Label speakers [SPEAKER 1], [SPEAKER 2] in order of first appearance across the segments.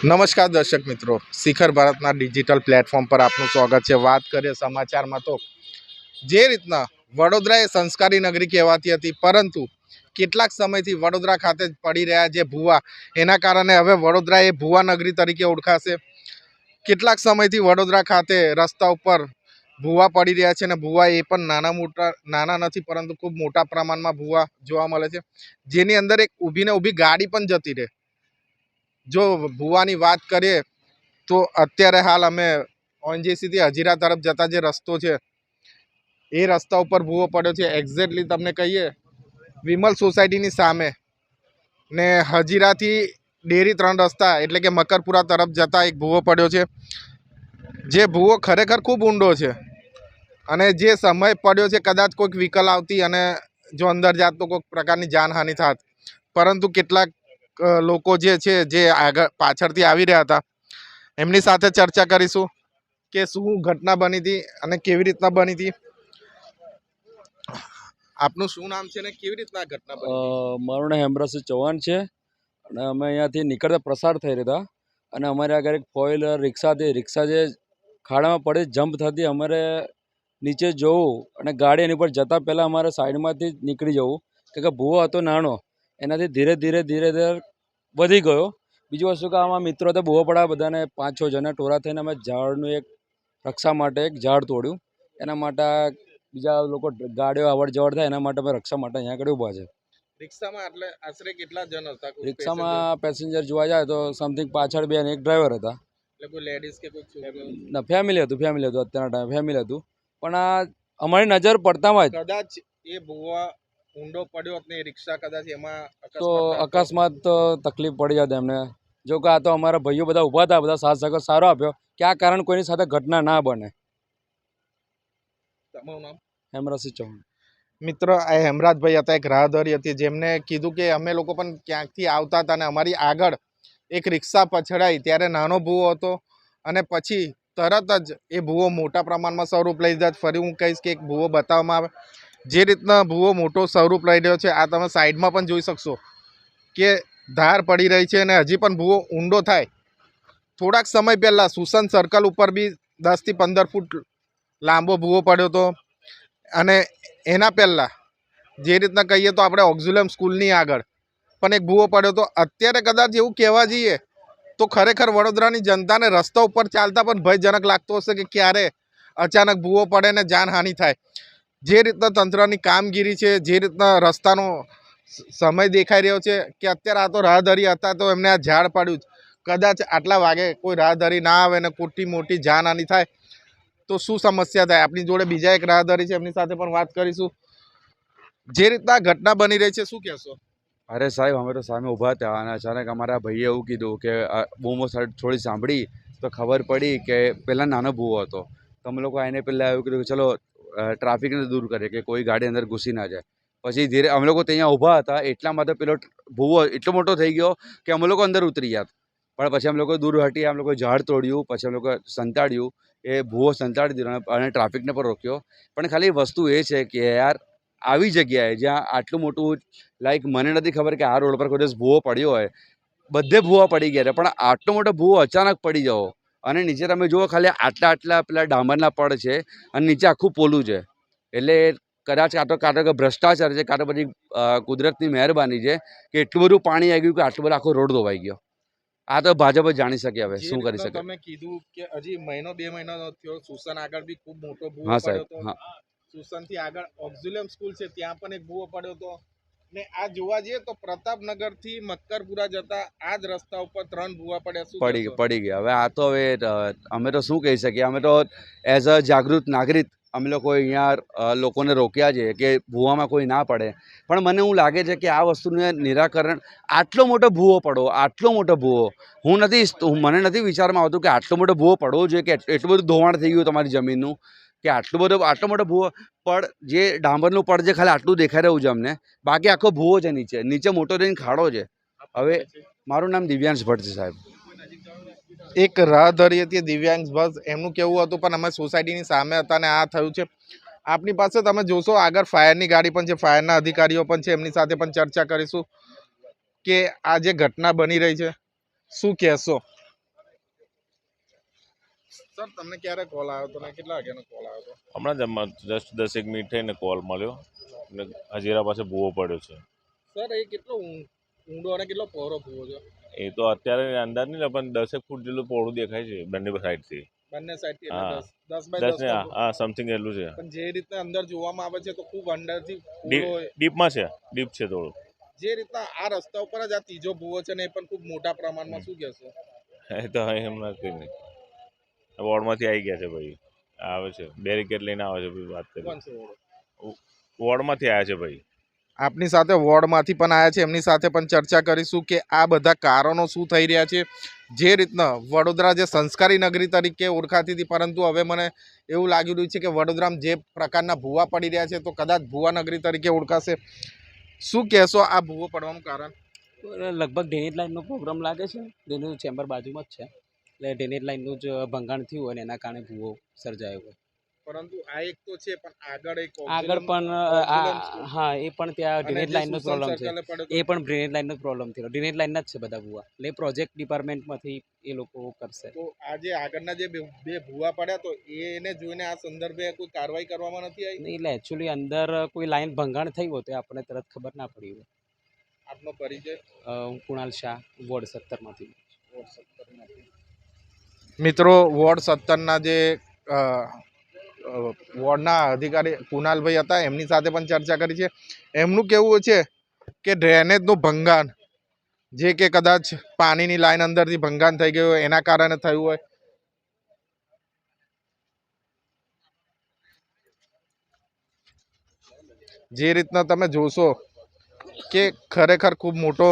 [SPEAKER 1] નમસ્કાર દર્શક મિત્રો, શિખર ભારતના ડિજિટલ પ્લેટફોર્મ પર આપનું સ્વાગત છે। વાત કરીએ સમાચારમાં તો જે રીતના વડોદરા એ સંસ્કારી નગરી કહેવાતી હતી, પરંતુ કેટલાક સમયથી વડોદરા ખાતે પડી રહ્યા જે ભૂવા, એના કારણે હવે વડોદરા એ ભૂવા નગરી તરીકે ઓળખાશે। કેટલાક સમયથી વડોદરા ખાતે રસ્તા ઉપર ભૂવા પડી રહ્યા છે અને ભૂવા એ પણ નાના નથી, પરંતુ ખૂબ મોટા પ્રમાણમાં ભૂવા જોવા મળે છે, જેની અંદર એક ઊભીને ઊભી ગાડી પણ જતી રહે। જો ભૂવાની વાત કરીએ તો અત્યારે હાલ અમે ઓએનજીસીથી હજીરા તરફ જતા જે રસ્તો છે એ રસ્તા ઉપર ભૂવો પડ્યો છે। એક્ઝેક્ટલી તમને કહીએ વિમલ સોસાયટીની સામે ને હજીરાથી ડેરી 3 રસ્તા એટલે કે મકરપુરા તરફ જતા એક ભૂવો પડ્યો છે, જે ભૂવો ખરેખર ખૂબ ઊંડો છે અને જે સમય પડ્યો છે કદાચ કોઈક વ્હીકલ આવતી અને જો અંદર જાત તો કોઈક પ્રકારની જાનહાનિ થાત, પરંતુ કેટલાક લોકો જે છે જે આગળ પાછળથી આવી રહ્યા હતા એમની સાથે ચર્ચા કરીશું કે શું ઘટના બની હતી અને કેવી રીતના બની હતી। આપનું શું નામ છે ને કેવી રીતના ઘટના બની?
[SPEAKER 2] મારું નામ હેમરાજસિંહ ચૌહાણ છે અને અમે અહીંયાથી નીકળતા પ્રસાર થઈ રહ્યા હતા અને અમારે આગળ એક 4 વ્હીલર રિક્ષા જે ખાડામાં પડી જમ્પ થતી, અમારે નીચે જોવું અને ગાડી એની પર જતાં પહેલાં અમારે સાઈડમાંથી જ નીકળી જવું, કે ભૂવો હતો નાનો, એનાથી ધીરે ધીરે વધી ગયો। બીજી વસ્તુ કે આમાં મિત્રો તો ભૂવો પડ્યા, બધાને 5-6 જણા ટોળા થઈને અમે ઝાડનું એક રક્ષા માટે એક ઝાડ તોડ્યું, એના માટે બીજા લોકો ગાડીઓ આવડ જવડ થાય એના માટે અમે રક્ષા માટે અહીંયા આગળ ઊભા છે।
[SPEAKER 1] રિક્ષામાં એટલે આશરે કેટલા જણ હતા?
[SPEAKER 2] રિક્ષામાં પેસેન્જર જોવા જાય તો સમથિંગ પાછળ 2 અને 1 ડ્રાઈવર હતા।
[SPEAKER 1] એટલે કોઈ લેડીઝ કે કોઈ છોકરો?
[SPEAKER 2] ના, ફેમિલી હતું અત્યારના ટાઈમે ફેમિલી હતું, પણ આ અમારી નજર પડતામાં જ
[SPEAKER 1] કદાચ એ ભૂવા ઊંડો પડ્યો ને રિક્ષા કદાચ એમાં
[SPEAKER 2] તો અકસ્માત તો તકલીફ પડી જાય એમને। જો કે આ તો અમારા ભાઈઓ બધા ઊભા હતા, બધા સાથ સહકાર સારો આપ્યો કે આ કારણ કોઈની સાથે ઘટના ના બને।
[SPEAKER 1] તમારું નામ?
[SPEAKER 2] હેમરાજસિંહ ચૌહાણ।
[SPEAKER 1] મિત્ર, આ હેમરાજભાઈ હતા, એક રાહદારી હતી, જેમને કીધું કે અમે લોકો પણ ક્યાંકથી આવતા હતા અને અમારી આગળ એક રિક્ષા પછડાઈ ત્યારે નાનો ભૂવો હતો અને પછી તરત જ એ ભૂવો મોટા પ્રમાણમાં સ્વરૂપ લઈ જાય। ફરી હું કહીશ કે એક ભૂવો બતાવવામાં આવે, જે રીતના ભૂવો મોટો સ્વરૂપ લઈ રહ્યો છે। આ તમે સાઈડમાં પણ જોઈ શકશો કે ધાર પડી રહી છે અને હજી પણ ભૂવો ઊંડો થાય। થોડાક સમય પહેલાં સુસન સર્કલ ઉપર બી 10થી 15 ફૂટ લાંબો ભૂવો પડ્યો હતો અને એના પહેલાં જે રીતના કહીએ તો આપણે ઓક્ઝિલમ સ્કૂલની આગળ પણ એક ભૂવો પડ્યો હતો। અત્યારે કદાચ એવું કહેવા જઈએ તો ખરેખર વડોદરાની જનતાને રસ્તા ઉપર ચાલતા પણ ભયજનક લાગતો હશે કે ક્યારે અચાનક ભૂવો પડે ને જાનહાનિ થાય। જે રીતના તંત્રની કામગીરી છે, જે રીતના રસ્તાનો સમય દેખાઈ રહ્યો છે કે અત્યારે આ તો રાહદારી હતા તો એમને આ ઝાડ પાડ્યું, કદાચ આટલા વાગે કોઈ રાહદારી ના આવે ને મોટી જાનહાનિ થાય તો શું સમસ્યા થાય। આપણી જોડે બીજા એક રાહદારી છે, એમની સાથે પણ વાત કરીશું। જે રીતના ઘટના બની રહી છે શું કહેશો?
[SPEAKER 3] અરે સાહેબ, અમે તો સામે ઊભા હતા અને અચાનક અમારા ભાઈએ એવું કીધું કે બૂમો થોડી સાંભળી તો ખબર પડી કે પહેલાં નાનો ભૂવો હતો, તો અમે લોકો આને પહેલાં એવું કીધું કે ચલો ટ્રાફિકને દૂર કરીએ કે કોઈ ગાડી અંદર ઘૂસી ના જાય। પછી ધીરે અમે લોકો ત્યાં ઊભા હતા એટલામાં તો પેલો ભૂવો એટલો મોટો થઈ ગયો કે અમે લોકો અંદર ઉતરી ગયા, પણ પછી અમે લોકો દૂર હટી, અમે લોકો ઝાડ તોડ્યું, પછી અમે લોકો સંતાડ્યું, એ ભૂવો સંતાડી દીધો અને ટ્રાફિકને પણ રોક્યો। પણ ખાલી વસ્તુ એ છે કે યાર આવી જગ્યાએ જ્યાં આટલું મોટું લાઈક મને નથી ખબર કે આ રોડ પર કોઈ દિવસ ભૂવો પડ્યો હોય, બધે ભૂવા પડી ગયા પણ આટલો મોટો ભૂવો અચાનક પડી જાઓ અને નીચે તમે જુઓ ખાલી આટલા પેલા ડામરના પડ છે અને નીચે આખું પોલું છે, એટલે કદાચ કાં તો ભ્રષ્ટાચાર છે, કાં તો પછી કુદરતની મહેરબાની છે કે એટલું બધું પાણી આવી ગયું કે આટલો બધો આખો રોડ ધોવાઈ ગયો। આ તો ભાજપ જ જાણી શકે હવે શું કરી શકે।
[SPEAKER 1] તમે કીધું કે હજી 1-2 મહિના થયો, સુસન આગળ બી ખૂબ મોટો ભૂવો
[SPEAKER 3] હા
[SPEAKER 1] પડ્યો
[SPEAKER 3] સાહેબ,
[SPEAKER 1] હતો, સુસન થી આગળ ઓક્ઝિલમ સ્કૂલ છે ત્યાં પણ એક ભૂવો પડ્યો હતો ને આ જોવા જઈએ તો પ્રતાપનગર થી મક્કરપુરા જતા આ જ રસ્તા ઉપર 3 ભૂવા પડ્યા।
[SPEAKER 3] પડી ગયા। હવે આ તો હવે અમે તો શું કહી શકીએ, અમે તો એઝ અ જાગૃત નાગરિક અમે લોકો અહીંયા લોકોને રોક્યા છે કે ભૂવામાં કોઈ ના પડે, પણ મને એવું લાગે છે કે આ વસ્તુનું નિરાકરણ આટલો મોટો ભૂવો મને નથી વિચારમાં આવતું કે આટલો મોટો ભૂવો પડવો જોઈએ કે એટલું બધું ધોવાણ થઈ ગયું તમારી જમીનનું કે આટલો મોટો ભૂવો પડ જે ડાંબરનું પડ જે ખાલી આટલું દેખાઈ રહ્યું છે અમને, બાકી આખો ભૂવો છે, નીચે મોટો થઈને ખાડો છે। હવે મારું નામ દિવ્યાંશ ભટ્ટ છે સાહેબ।
[SPEAKER 1] એક રાહદારી હતી દિવ્યાંગ બસ, એમનું કેવું હતું પણ અમે સોસાયટીની સામે હતા ને આ થયું છે। આપની પાસે તમે જોશો આગળ ફાયરની ગાડી પણ છે, ફાયરના અધિકારીઓ પણ છે, એમની સાથે પણ ચર્ચા કરીશું। કે આ જે ઘટના બની રહી છે શું કહેશો? સર તમને ક્યારે કોલ આવ્યો હતો ને કેટલા વાગ્યાનો કોલ આવ્યો હતો?
[SPEAKER 4] હમણાં જસ્ટ 10 મિનિટ થઈને કોલ મળ્યો ને હજીરા પાસે ભૂવો પડ્યો છે.
[SPEAKER 1] સર એ કેટલો ઊંડો અને કેટલો પહોળો ભૂવો છે?
[SPEAKER 4] એ તો અત્યારે અંદાજ નહીં પણ 10 ફૂટ જેટલું પહોળું દેખાય છે બંને સાઈડથી.
[SPEAKER 1] બંને સાઈડથી
[SPEAKER 4] હા.
[SPEAKER 1] 10 બાય
[SPEAKER 4] 10
[SPEAKER 1] 10
[SPEAKER 4] ને હા સમથિંગ એટલું છે.
[SPEAKER 1] પણ જે રીતે અંદર જોવામાં આવે છે તો ખૂબ અંદરથી
[SPEAKER 4] ડીપ
[SPEAKER 1] ભૂવો હોય.
[SPEAKER 4] ડીપમાં છે, ડીપ છે થોડું.
[SPEAKER 1] જે રીતના આ રસ્તા ઉપર જ આ ત્રીજો ભૂવો છે ને એ પણ ખૂબ મોટા પ્રમાણમાં, શું કહેશો?
[SPEAKER 4] એ તો હમણાં કંઈ નહીં, વોર્ડમાંથી આવી ગયા છે ભાઈ, આવે છે બેરિકેડ લઈને આવે છે ભાઈ, વાત કરી.
[SPEAKER 1] કોણ છે વોર્ડ?
[SPEAKER 4] વોર્ડમાંથી આવ્યા છે ભાઈ.
[SPEAKER 1] આપની સાથે વોર્ડમાંથી પણ આવ્યા છે, એમની સાથે પણ ચર્ચા કરીશું કે આ બધા કારણો શું થઈ રહ્યા છે. જે રીતના વડોદરા જે સંસ્કારી નગરી તરીકે ઓળખાતી હતી, પરંતુ હવે મને એવું લાગી રહ્યું છે કે વડોદરામાં જે પ્રકારના ભૂવા પડી રહ્યા છે તો કદાચ ભૂવા નગરી તરીકે ઓળખાશે. શું કહેશો આ ભૂવો પડવાનું કારણ?
[SPEAKER 5] લગભગ ડ્રેનેજ લાઇનનો પ્રોગ્રામ લાગે છે. ડ્રેનેજ ચેમ્બર બાજુમાં જ છે, એટલે ડ્રેનેજ લાઇનનું જ ભંગાણ થયું હોય ને એના કારણે ભૂવો સર્જાયો હોય.
[SPEAKER 1] પરંતુ આ એક તો છે, પણ
[SPEAKER 5] આગળ પણ હા, એ પણ ત્યાં ડ્રેનેજ લાઇનનો પ્રોબ્લેમ છે. એ પણ ડ્રેનેજ લાઇનનો પ્રોબ્લેમ થયો. ડ્રેનેજ લાઇનના જ છે બધા ભૂવા, એટલે પ્રોજેક્ટ ડિપાર્ટમેન્ટમાંથી એ લોકો કરશે.
[SPEAKER 1] તો આ જે આગળના જે બે ભૂવા પડ્યા તો એને જોઈને આ સંદર્ભે કોઈ કાર્યવાહી કરવામાં નથી આવી?
[SPEAKER 5] નહીં, એટલે એકચ્યુઅલી અંદર કોઈ લાઇન ભંગાણ થઈ હોય તો આપણને તરત ખબર ના પડી હોય.
[SPEAKER 1] આપનો પરિચય?
[SPEAKER 5] હું કુણાલ શાહ, વોર્ડ 17માંથી.
[SPEAKER 1] મિત્રો, વોર્ડ 17ના જે વોર્ડના અધિકારી કુનાલભાઈ હતા, એમની સાથે પણ ચર્ચા કરી છે. એમનું કહેવું છે કે ડ્રેનેજનું ભંગાણ, જે કે કદાચ પાણીની લાઈન અંદરથી ભંગાણ થઈ ગયું હોય એના કારણે થયું હોય. જે રીતના તમે જોશો કે ખરેખર ખૂબ મોટો,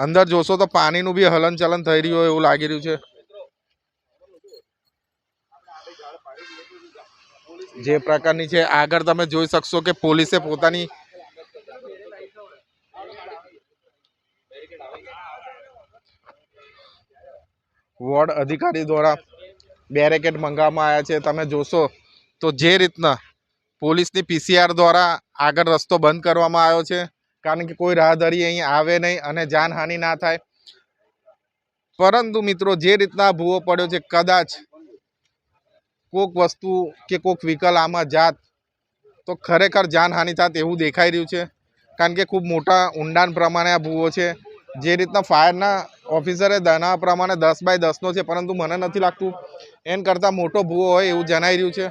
[SPEAKER 1] અંદર જોશો તો પાણીનું બી હલનચલન થઈ રહ્યું હોય એવું લાગી રહ્યું છે. જે પ્રકારની છે આગળ તમે જોઈ શકશો કે પોલીસે પોતાની વોર્ડ અધિકારી દ્વારા બેરેકેડ મંગાવવામાં આવ્યા છે. તમે જોશો તો જે રીતના પોલીસની પીસીઆર દ્વારા આગળ રસ્તો બંધ કરવામાં આવ્યો છે, કારણ કે કોઈ રાહદારી અહીં આવે નહીં અને જાનહાનિ ના થાય. પરંતુ મિત્રો, જે રીતના ભૂવો પડ્યો છે, કદાચ કોઈક વસ્તુ કે કોઈક વ્હીકલ આમાં જાત તો ખરેખર જાનહાનિ થાત એવું દેખાઈ રહ્યું છે, કારણ કે ખૂબ મોટા ઊંડાણ પ્રમાણે આ ભૂવો છે. જે રીતના ફાયરના ઓફિસરે જણાવ્યા પ્રમાણે 10 બાય 10નો છે, પરંતુ મને નથી લાગતું એન કરતાં મોટો ભૂવો હોય એવું જણાઈ રહ્યું છે.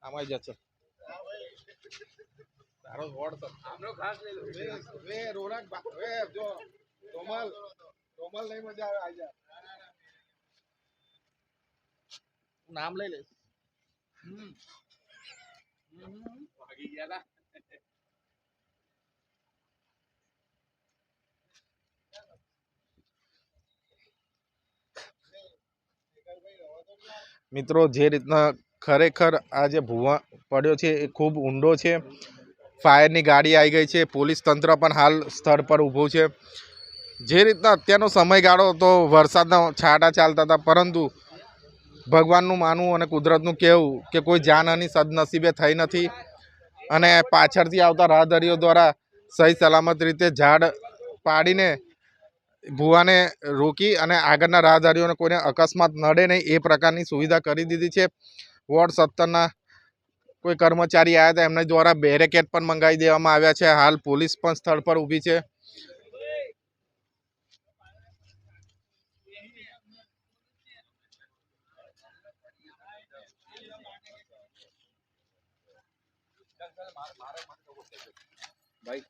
[SPEAKER 1] આમાં જશે તારો વોર્ડ આમનો ખાસ લઈ લો વે રોનક વે જો કોમલ નહીં મજા આવે આજા નામ લઈ લે. ભાગી ગયા લા. મિત્રો, જે રીતના ખરેખર આ જે ભૂવા પડ્યો છે એ ખૂબ ઊંડો છે. ફાયરની ગાડી આવી ગઈ છે, પોલીસ તંત્ર પણ હાલ સ્થળ પર ઊભું છે. જે રીતના અત્યારનો સમયગાળો તો વરસાદના છાંટા ચાલતા હતા, પરંતુ ભગવાનનું માનવું અને કુદરતનું કહેવું કે કોઈ જાનહાનિ સદનસીબે થઈ નથી અને પાછળથી આવતા રાહદારીઓ દ્વારા સહી સલામત રીતે ઝાડ પાડીને ભૂવાને રોકી અને આગળના રાહદારીઓને કોઈને અકસ્માત નડે નહીં એ પ્રકારની સુવિધા કરી દીધી છે. વોર્ડ 17ના કોઈ કર્મચારી આવ્યા હતા, એમના દ્વારા બેરેકેડ પણ મંગાવી દેવામાં આવ્યા છે. હાલ પોલીસ પણ સ્થળ પર ઊભી છે. ભાઈ